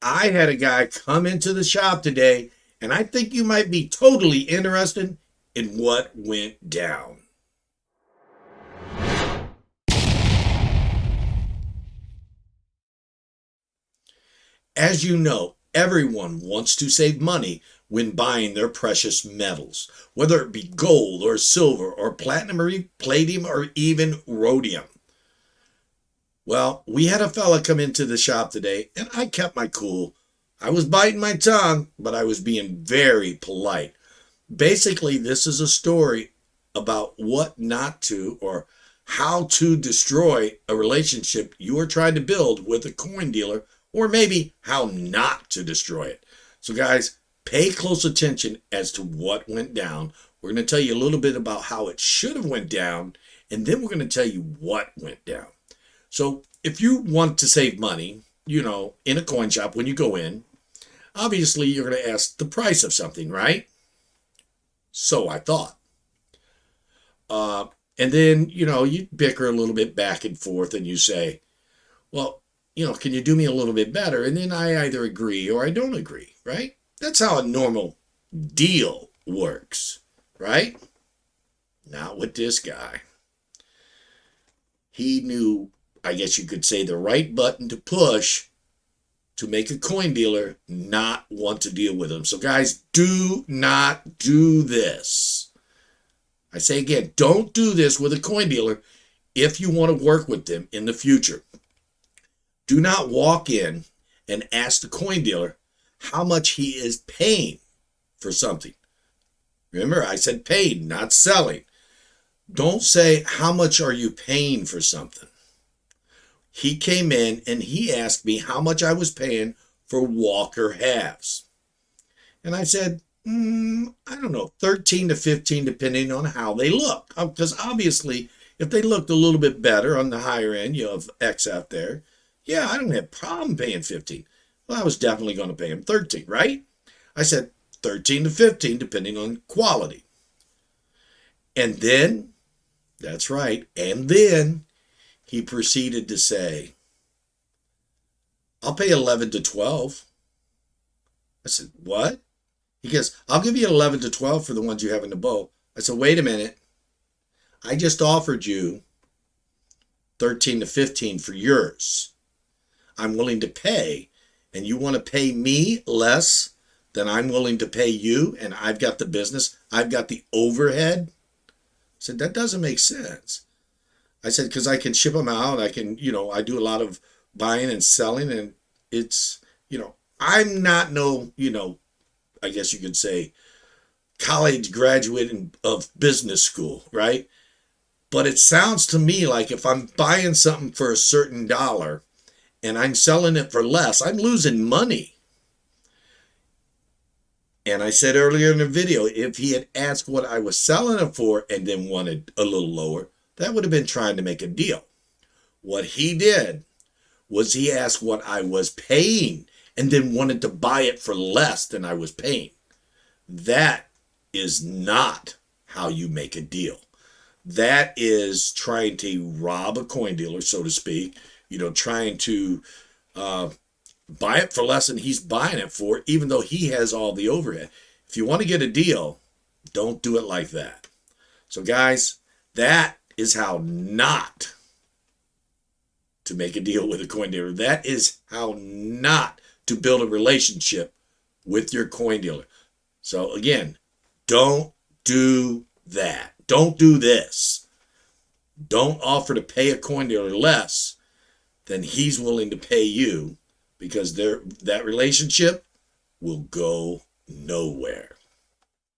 I had a guy come into the shop today, and I think you might be totally interested in what went down. As you know, everyone wants to save money when buying their precious metals, whether it be gold or silver or platinum or palladium or even rhodium. Well, we had a fella come into the shop today, and I kept my cool. I was biting my tongue, but I was being very polite. Basically, this is a story about what not to or how to destroy a relationship you are trying to build with a coin dealer, or maybe how not to destroy it. So, guys, pay close attention as to what went down. We're going to tell you a little bit about how it should have went down, and then we're going to tell you what went down. So, if you want to save money, in a coin shop when you go in, obviously you're going to ask the price of something, right? So I thought. And then, you bicker a little bit back and forth and you say, well, can you do me a little bit better? And then I either agree or I don't agree, right? That's how a normal deal works, right? Not with this guy. He knew, I guess you could say, the right button to push to make a coin dealer not want to deal with him. So guys, do not do this. I say again, don't do this with a coin dealer if you want to work with them in the future. Do not walk in and ask the coin dealer how much he is paying for something. Remember, I said paid, not selling. Don't say, how much are you paying for something? He came in and he asked me how much I was paying for Walker halves. And I said, I don't know, 13 to 15, depending on how they look. Because obviously, if they looked a little bit better on the higher end, of X out there, yeah, I don't have a problem paying 15. Well, I was definitely going to pay him 13, right? I said 13 to 15, depending on quality. And then, that's right, and then he proceeded to say, I'll pay 11 to 12. I said, what? He goes, I'll give you 11 to 12 for the ones you have in the bowl. I said, wait a minute. I just offered you 13 to 15 for yours. I'm willing to pay, and you want to pay me less than I'm willing to pay you, and I've got the business, I've got the overhead? I said, that doesn't make sense. I said, because I can ship them out. I can, I do a lot of buying and selling, and it's, I'm not no, I guess you could say college graduate of business school, right? But it sounds to me like if I'm buying something for a certain dollar and I'm selling it for less, I'm losing money. And I said earlier in the video, if he had asked what I was selling it for and then wanted a little lower, that would have been trying to make a deal. What he did was he asked what I was paying and then wanted to buy it for less than I was paying. That is not how you make a deal. That is trying to rob a coin dealer, so to speak, trying to buy it for less than he's buying it for, even though he has all the overhead. If you want to get a deal, don't do it like that. So guys, that is how not to make a deal with a coin dealer. That is how not to build a relationship with your coin dealer. So again, don't do that. Don't do this. Don't offer to pay a coin dealer less than he's willing to pay you, because that relationship will go nowhere.